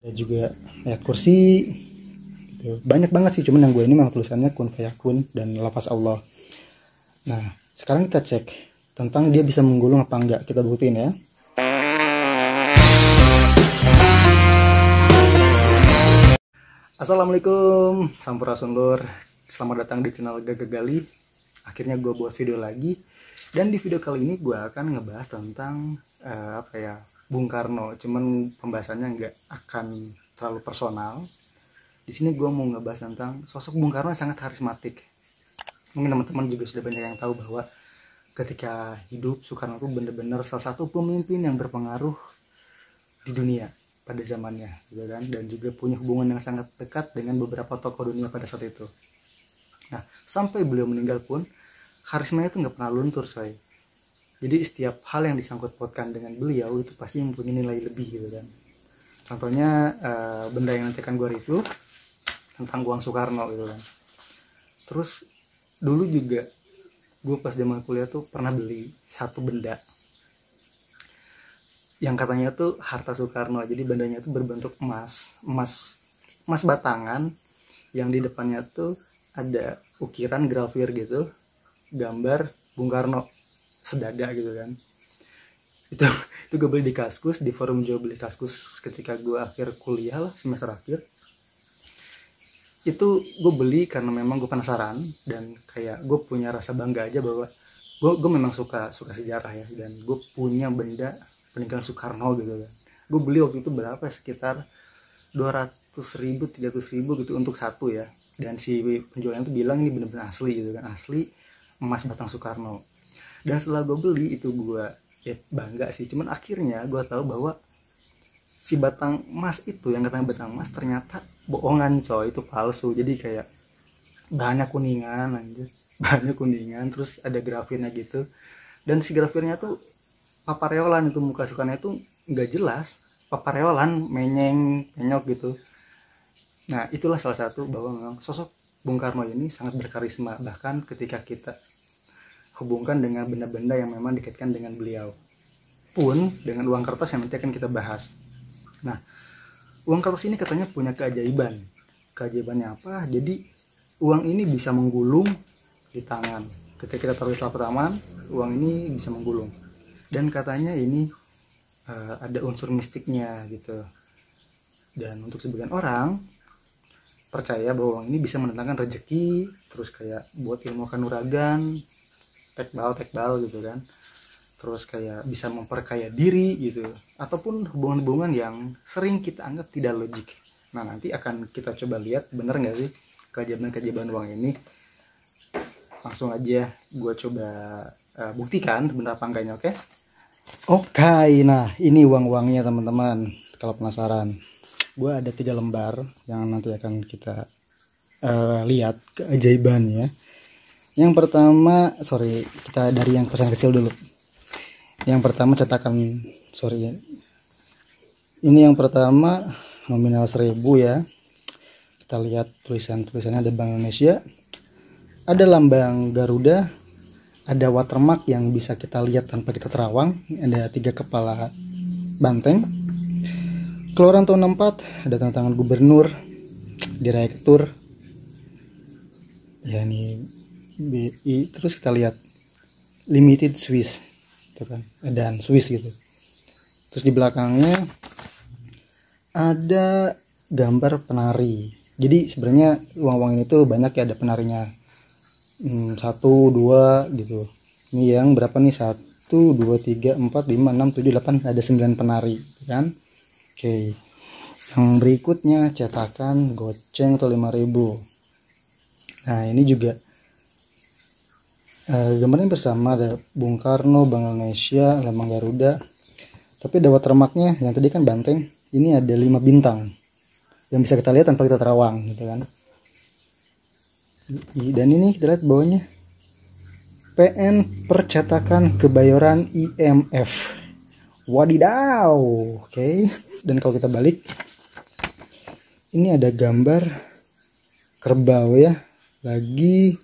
Ada juga ayat kursi gitu. Banyak banget sih, cuman yang gue ini memang tulisannya kun fayakun dan lafaz Allah. Nah sekarang kita cek tentang dia bisa menggulung apa enggak, kita buktiin ya. Assalamualaikum, sampurasunlur. Selamat datang di channel Gagagali. Akhirnya gue buat video lagi. Dan di video kali ini gue akan ngebahas tentang Bung Karno. Cuman pembahasannya nggak akan terlalu personal. Di sini gue mau ngebahas tentang sosok Bung Karno yang sangat karismatik. Mungkin teman-teman juga sudah banyak yang tahu bahwa ketika hidup Soekarno itu benar-benar salah satu pemimpin yang berpengaruh di dunia pada zamannya, gitu kan, dan juga punya hubungan yang sangat dekat dengan beberapa tokoh dunia pada saat itu. Nah, sampai beliau meninggal pun karismanya itu nggak pernah luntur, coy. Jadi setiap hal yang disangkut pautkan dengan beliau itu pasti mempunyai nilai lebih, gitu kan. Contohnya benda yang nanti akan gue review tentang uang Soekarno, gitu kan. Terus dulu juga gue pas zaman kuliah tuh pernah beli satu benda yang katanya tuh harta Soekarno. Jadi bendanya tuh berbentuk emas batangan, yang di depannya tuh ada ukiran grafir gitu, gambar Bung Karno sedada gitu kan. Itu gue beli di Kaskus, di forum jual beli Kaskus ketika gue akhir kuliah lah, semester akhir. Itu gue beli karena memang gue penasaran dan kayak gue punya rasa bangga aja bahwa gue memang suka sejarah ya, dan gue punya benda peninggalan Soekarno gitu kan. Gue beli waktu itu berapa, sekitar 200.000 300.000 gitu untuk satu ya, dan si penjualnya tuh bilang ini bener-bener asli gitu kan, asli emas batang Soekarno. Dan setelah gue beli itu gue ya bangga sih, cuman akhirnya gue tahu bahwa si batang emas itu yang katanya batang emas ternyata bohongan, coy, itu palsu. Jadi kayak banyak kuningan anjir, banyak kuningan, terus ada grafirnya gitu, dan si grafirnya tuh papareolan, itu muka Soekarno itu nggak jelas, papareolan menyok gitu. Nah itulah salah satu bahwa memang sosok Bung Karno ini sangat berkarisma, bahkan ketika kita hubungkan dengan benda-benda yang memang dikaitkan dengan beliau, pun dengan uang kertas yang nanti akan kita bahas. Nah uang kertas ini katanya punya keajaiban. Keajaibannya apa? Jadi uang ini bisa menggulung di tangan. Ketika kita taruh di telapak tangan, uang ini bisa menggulung. Dan katanya ini ada unsur mistiknya gitu. Dan untuk sebagian orang percaya bahwa uang ini bisa mendatangkan rezeki, terus kayak buat ilmu kanuragan, tekbal gitu kan. Terus kayak bisa memperkaya diri gitu, ataupun hubungan-hubungan yang sering kita anggap tidak logik. Nah nanti akan kita coba lihat bener nggak sih keajaiban uang ini. Langsung aja gue coba buktikan bener apa enggaknya, oke? Oke, nah ini uang-uangnya teman-teman. Kalau penasaran, gue ada 3 lembar yang nanti akan kita lihat keajaibannya. Yang pertama, kita dari yang pesan kecil dulu. Yang pertama cetakan, ini yang pertama nominal 1.000 ya. Kita lihat tulisannya, ada Bank Indonesia, ada lambang Garuda, ada watermark yang bisa kita lihat tanpa kita terawang, ada 3 kepala banteng, keluaran tahun 64, ada tanda tangan gubernur, direktur ya, ini BI. Terus kita lihat limited Swiss itu kan, dan Swiss gitu. Terus di belakangnya ada gambar penari. Jadi sebenarnya uang-uang ini tuh banyak ya, ada penarinya 1, 2 gitu. Ini yang berapa nih, 1, 2, 3, 4, 5, 6, 7, 8, ada 9 penari kan. Oke, yang berikutnya cetakan goceng atau 5.000. Nah ini juga gambarnya bersama, ada Bung Karno, Bank Indonesia, lambang Garuda, tapi ada watermarknya yang tadi kan banteng. Ini ada 5 bintang yang bisa kita lihat tanpa kita terawang gitu kan. Dan ini kita lihat bawahnya PN Percetakan Kebayoran IMF. Wadidaw. Oke. Dan kalau kita balik, ini ada gambar kerbau ya, lagi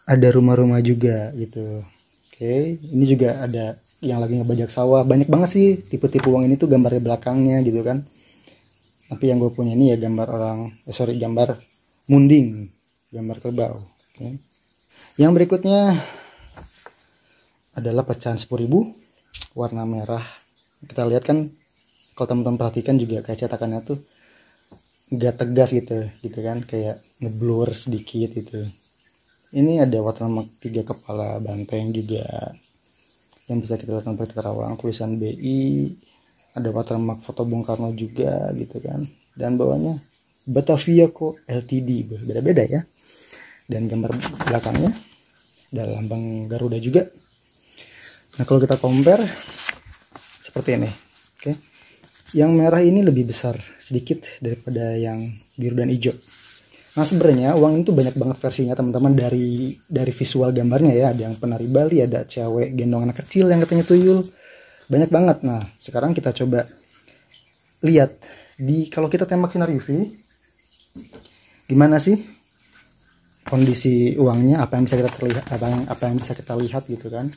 ada rumah-rumah juga gitu. Oke, ini juga ada yang lagi ngebajak sawah. Banyak banget sih tipe-tipe uang ini tuh gambarnya belakangnya gitu kan. Tapi yang gue punya ini ya gambar orang, gambar munding, gambar kerbau. Oke. Yang berikutnya adalah pecahan 10.000 warna merah. Kita lihat kan, kalau teman-teman perhatikan juga kayak cetakannya tuh nggak tegas gitu kan, kayak ngeblur sedikit gitu. Ini ada watermark 3 kepala banteng juga yang bisa kita lihat tempat Karawang, tulisan BI, ada watermark foto Bung Karno juga gitu kan, dan bawahnya Batavia Co Ltd, beda-beda ya. Dan gambar belakangnya ada lambang Garuda juga. Nah kalau kita compare seperti ini, oke. Yang merah ini lebih besar sedikit daripada yang biru dan hijau. Nah sebenarnya uang itu banyak banget versinya teman-teman, dari visual gambarnya ya. Ada yang penari Bali, ada cewek gendong anak kecil yang katanya tuyul, banyak banget. Nah sekarang kita coba lihat kalau kita tembak sinar UV, gimana sih kondisi uangnya, apa yang bisa kita terlihat, apa yang bisa kita lihat gitu kan.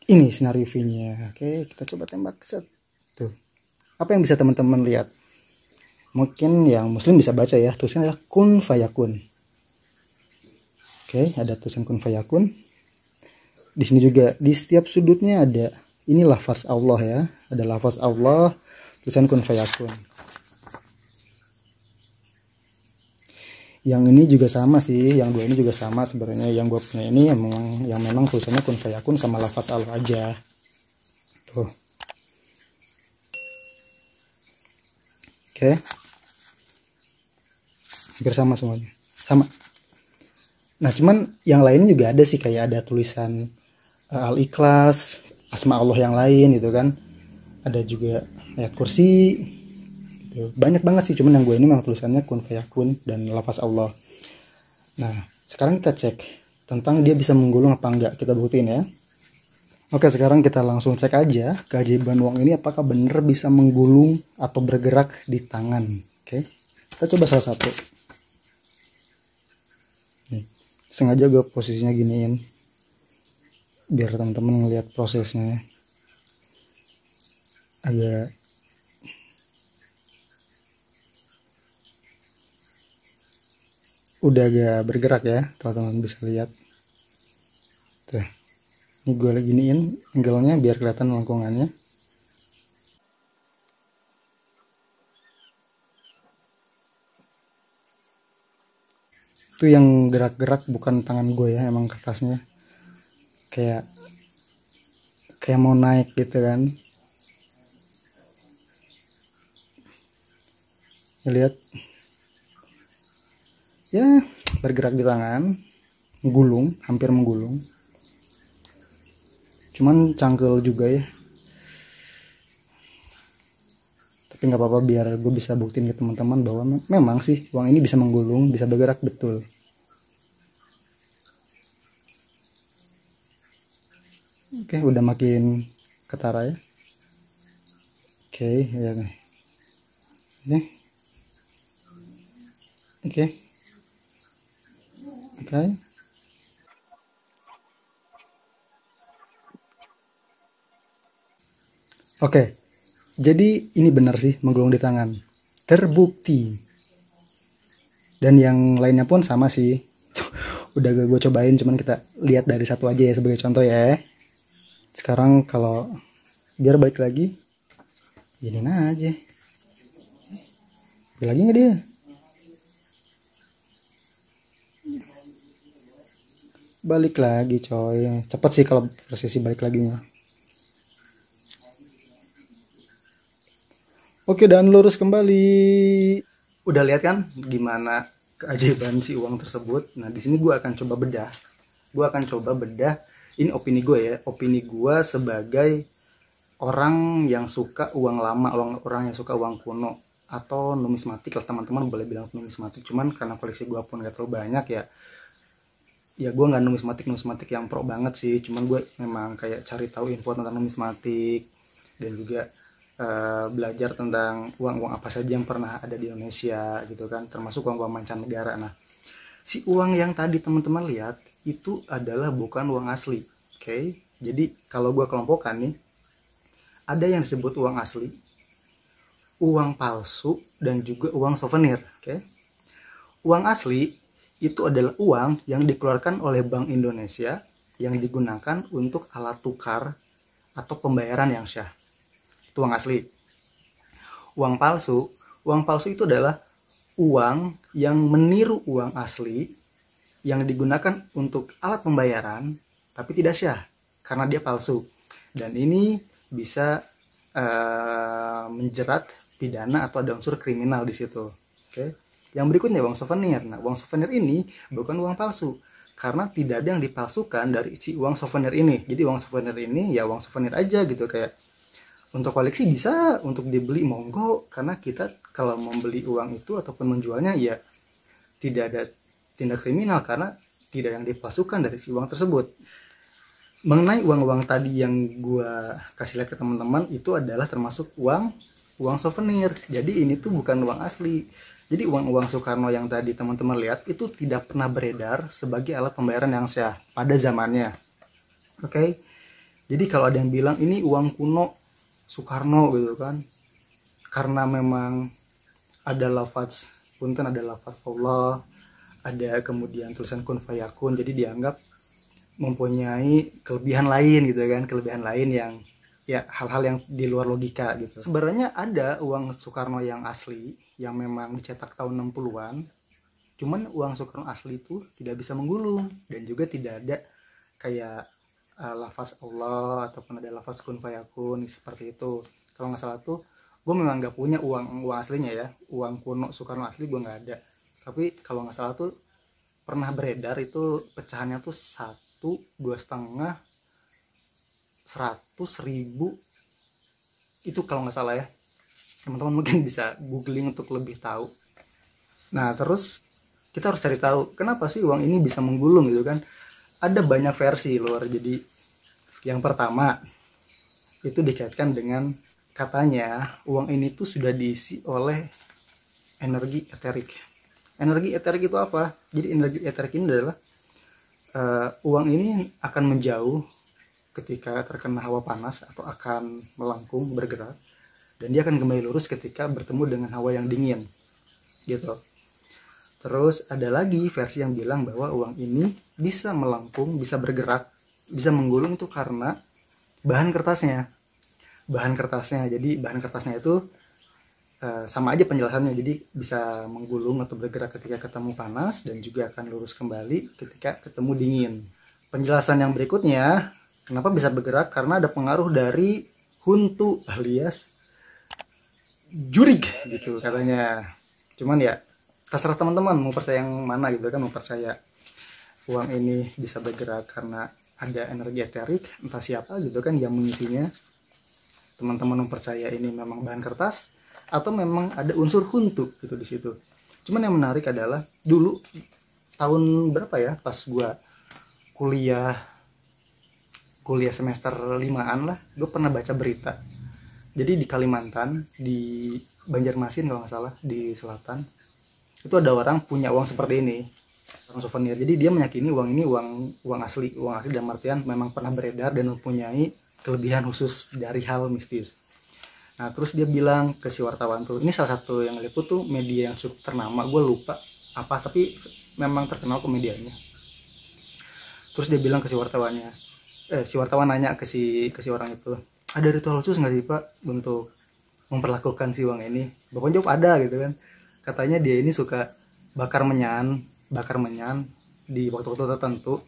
Ini sinar UV-nya. Oke, kita coba tembak set. Tuh. Apa yang bisa teman-teman lihat? Mungkin yang muslim bisa baca ya, tulisannya adalah kun fayakun. Oke, ada tulisan kun fayakun. Di sini juga di setiap sudutnya ada ini lafaz Allah ya, ada lafaz Allah, tulisan kun fayakun. Yang ini juga sama sih, yang dua ini juga sama sebenarnya. Yang gue punya ini yang memang tulisannya kun fayakun sama lafaz Allah aja. Tuh. Oke. Hampir sama semuanya. Sama. Nah, cuman yang lainnya juga ada sih, kayak ada tulisan Al-Ikhlas, asma Allah yang lain gitu kan. Ada juga ayat kursi. Banyak banget sih, cuman yang gue ini memang tulisannya kun fayakun dan lafaz Allah. Nah sekarang kita cek tentang dia bisa menggulung apa enggak, kita buktiin ya. Oke, sekarang kita langsung cek aja keajaiban uang ini apakah bener bisa menggulung atau bergerak di tangan. Oke, kita coba salah satu. Nih, sengaja gue posisinya giniin biar teman-teman ngeliat prosesnya agak udah agak bergerak ya, teman-teman bisa lihat. Tuh, ini gue lagi giniin angle-nya biar kelihatan lengkungannya. Itu yang gerak-gerak bukan tangan gue ya, emang kertasnya kayak mau naik gitu kan. Lihat ya, bergerak di tangan, menggulung, hampir menggulung, cuman cangkel juga ya. Tapi nggak apa-apa, biar gue bisa buktiin ke teman-teman bahwa memang sih uang ini bisa menggulung, bisa bergerak betul. Oke, udah makin ketara ya. Oke, ya nih. Oke. Oke, jadi ini benar sih menggulung di tangan, terbukti. Dan yang lainnya pun sama sih. Udah gue cobain, cuman kita lihat dari satu aja ya sebagai contoh ya. Sekarang kalau biar balik lagi, gini aja. Balik lagi nggak dia? Balik lagi coy, cepet sih kalau presisi balik laginya. Oke, dan lurus kembali. Udah lihat kan gimana keajaiban si uang tersebut. Nah di sini gue akan coba bedah. Ini opini gue ya, opini gue sebagai orang yang suka uang lama, orang yang suka uang kuno atau numismatik lah, teman-teman boleh bilang numismatik. Cuman karena koleksi gue pun gak terlalu banyak ya gue nggak numismatik yang pro banget sih. Cuman gue memang kayak cari tahu info tentang numismatik dan juga belajar tentang uang apa saja yang pernah ada di Indonesia gitu kan, termasuk uang mancanegara. Nah si uang yang tadi teman-teman lihat itu adalah bukan uang asli. Oke, jadi kalau gue kelompokkan nih, ada yang disebut uang asli, uang palsu dan juga uang souvenir. Oke. Uang asli itu adalah uang yang dikeluarkan oleh Bank Indonesia yang digunakan untuk alat tukar atau pembayaran yang syah. Itu uang asli. Uang palsu itu adalah uang yang meniru uang asli yang digunakan untuk alat pembayaran tapi tidak syah karena dia palsu. Dan ini bisa menjerat pidana atau ada unsur kriminal di situ. Oke. Yang berikutnya uang souvenir. Nah, uang souvenir ini bukan uang palsu karena tidak ada yang dipalsukan dari si uang souvenir ini. Jadi uang souvenir ini ya uang souvenir aja gitu, kayak untuk koleksi bisa, untuk dibeli monggo, karena kita kalau membeli uang itu ataupun menjualnya ya tidak ada tindak kriminal karena tidak yang dipalsukan dari si uang tersebut. Mengenai uang-uang tadi yang gua kasih lihat ke teman-teman itu adalah termasuk uang souvenir. Jadi ini tuh bukan uang asli. Jadi uang Soekarno yang tadi teman-teman lihat itu tidak pernah beredar sebagai alat pembayaran yang syah pada zamannya. Oke. Jadi kalau ada yang bilang ini uang kuno Soekarno gitu kan, karena memang ada lafaz punten, ada lafaz Allah, ada kemudian tulisan kun fayakun, jadi dianggap mempunyai kelebihan lain gitu kan, kelebihan lain yang ya hal-hal yang di luar logika gitu. Sebenarnya ada uang Soekarno yang asli yang memang dicetak tahun 60-an, cuman uang Soekarno asli itu tidak bisa menggulung dan juga tidak ada kayak lafaz Allah ataupun ada lafaz kun fayakun seperti itu. Kalau nggak salah tuh gue memang nggak punya uang aslinya ya, uang kuno Soekarno asli gue nggak ada, tapi kalau nggak salah tuh pernah beredar itu pecahannya tuh 1, 2,5, 100.000 itu kalau nggak salah ya. Teman-teman mungkin bisa googling untuk lebih tahu. Nah terus kita harus cari tahu kenapa sih uang ini bisa menggulung gitu kan. Ada banyak versi luar. Jadi yang pertama itu dikaitkan dengan katanya uang ini tuh sudah diisi oleh energi eterik. Energi eterik itu apa? Jadi energi eterik ini adalah uang ini akan menjauh ketika terkena hawa panas atau akan melengkung bergerak, dan dia akan kembali lurus ketika bertemu dengan hawa yang dingin gitu. Terus ada lagi versi yang bilang bahwa uang ini bisa melengkung, bisa bergerak, bisa menggulung itu karena bahan kertasnya. Jadi bahan kertasnya itu sama aja penjelasannya, jadi bisa menggulung atau bergerak ketika ketemu panas dan juga akan lurus kembali ketika ketemu dingin. Penjelasan yang berikutnya, kenapa bisa bergerak? Karena ada pengaruh dari huntu alias jurig gitu katanya. Cuman ya terserah teman-teman mau percaya yang mana gitu kan, mau percaya uang ini bisa bergerak karena ada energi eterik entah siapa gitu kan yang mengisinya. Teman-teman mempercaya ini memang bahan kertas atau memang ada unsur huntu gitu di situ. Cuman yang menarik adalah dulu tahun berapa ya, pas gua kuliah semester 5-an lah, gue pernah baca berita. Jadi di Kalimantan, di Banjarmasin kalau nggak salah, di selatan, itu ada orang punya uang seperti ini, uang souvenir. Jadi dia meyakini uang ini uang asli dalam artian memang pernah beredar dan mempunyai kelebihan khusus dari hal mistis. Nah terus dia bilang ke si wartawan tuh, ini salah satu yang liput tuh media yang cukup ternama, gue lupa apa tapi memang terkenal kok medianya. Terus dia bilang ke si wartawannya, si wartawan nanya ke si orang itu, ada ritual khusus nggak sih pak untuk memperlakukan si uang ini? Pokoknya jawab ada gitu kan. Katanya dia ini suka bakar menyan di waktu-waktu tertentu,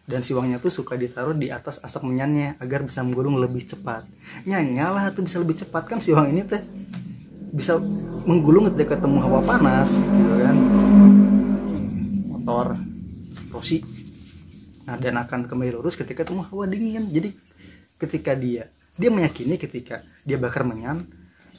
dan si uangnya tuh suka ditaruh di atas asap menyannya agar bisa menggulung lebih cepat. Nyala tuh bisa lebih cepat kan, si uang ini teh bisa menggulung ketika ketemu hawa panas gitu kan, motor Rossi. Nah dan akan kembali lurus ketika ketemu hawa dingin. Jadi ketika dia meyakini ketika dia bakar menyan,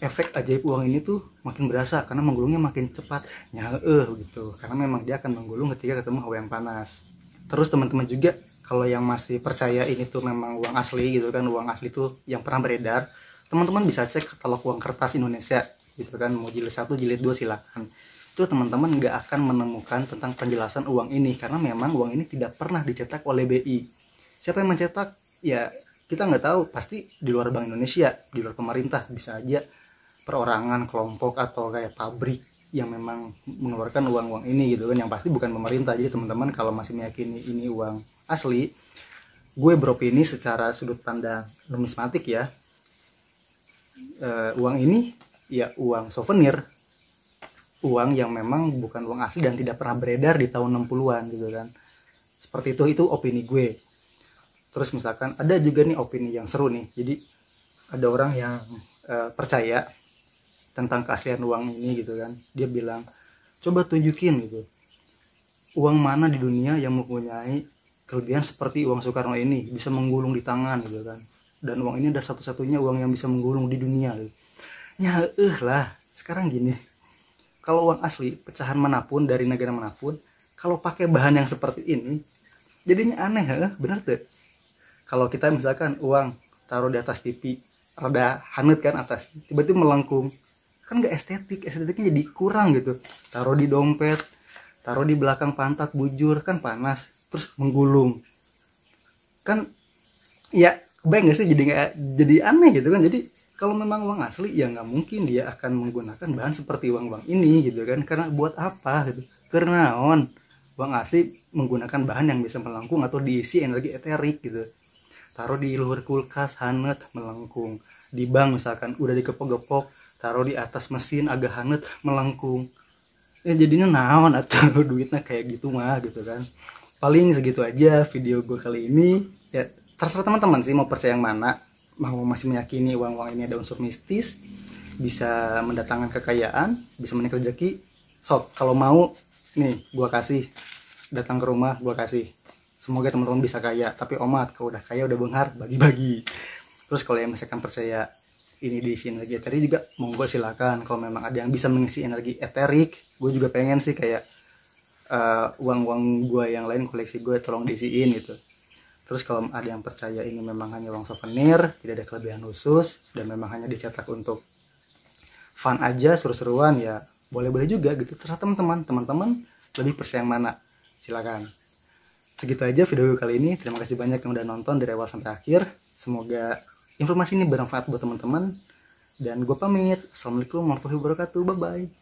efek ajaib uang ini tuh makin berasa karena menggulungnya makin cepat gitu, karena memang dia akan menggulung ketika ketemu hawa yang panas. Terus teman-teman juga kalau yang masih percaya ini tuh memang uang asli gitu kan, uang asli tuh yang pernah beredar, teman-teman bisa cek katalog uang kertas Indonesia gitu kan, mau jilid 1, jilid 2 silakan. Itu teman-teman nggak akan menemukan tentang penjelasan uang ini karena memang uang ini tidak pernah dicetak oleh BI. Siapa yang mencetak? Ya kita nggak tahu, pasti di luar Bank Indonesia, di luar pemerintah, bisa aja perorangan, kelompok, atau kayak pabrik yang memang mengeluarkan uang-uang ini gitu kan, yang pasti bukan pemerintah. Jadi teman-teman kalau masih meyakini ini uang asli, gue beropini secara sudut pandang numismatik ya, uang ini ya uang souvenir, uang yang memang bukan uang asli dan tidak pernah beredar di tahun 60-an gitu kan. Seperti itu opini gue. Terus misalkan ada juga nih opini yang seru nih. Jadi ada orang yang percaya tentang keaslian uang ini gitu kan. Dia bilang, coba tunjukin gitu, uang mana di dunia yang mempunyai kelebihan seperti uang Soekarno ini, bisa menggulung di tangan gitu kan. Dan uang ini adalah satu-satunya uang yang bisa menggulung di dunia gitu. Ya lah, sekarang gini, kalau uang asli pecahan manapun dari negara manapun, kalau pakai bahan yang seperti ini, jadinya aneh, bener tuh. Kalau kita misalkan uang taruh di atas TV, rada hangat kan atas, tiba-tiba melengkung, kan nggak estetiknya jadi kurang gitu. Taruh di dompet, taruh di belakang pantat bujur, kan panas, terus menggulung, kan ya kebayang nggak sih, jadi aneh gitu kan. Jadi kalau memang uang asli ya nggak mungkin dia akan menggunakan bahan seperti uang ini gitu kan, karena buat apa gitu, karena uang asli menggunakan bahan yang bisa melengkung atau diisi energi eterik gitu. Taruh di luar kulkas hangat melengkung, di bank misalkan udah dikepok-gepok, taruh di atas mesin agak hangat melengkung, ya jadinya naon atau duitnya kayak gitu mah gitu kan. Paling segitu aja video gue kali ini ya, terserah teman-teman sih mau percaya yang mana, mau masih meyakini uang-uang ini ada unsur mistis, bisa mendatangkan kekayaan, bisa menaik rezeki. Sok kalau mau nih gue kasih, datang ke rumah gue kasih. Semoga teman-teman bisa kaya, tapi omat kalau udah kaya udah benghar bagi-bagi. Terus kalau yang misalkan percaya ini diisi energi eterik juga monggo silakan. Kalau memang ada yang bisa mengisi energi eterik, gue juga pengen sih kayak uang-uang gue yang lain, koleksi gue tolong diisiin gitu. Terus kalau ada yang percaya ini memang hanya uang souvenir, tidak ada kelebihan khusus, dan memang hanya dicetak untuk fun aja, seru-seruan, ya boleh-boleh juga gitu. Terserah teman-teman lebih percaya yang mana, silakan. Segitu aja video gue kali ini. Terima kasih banyak yang udah nonton dari awal sampai akhir. Semoga informasi ini bermanfaat buat teman-teman. Dan gue pamit. Assalamualaikum warahmatullahi wabarakatuh. Bye-bye.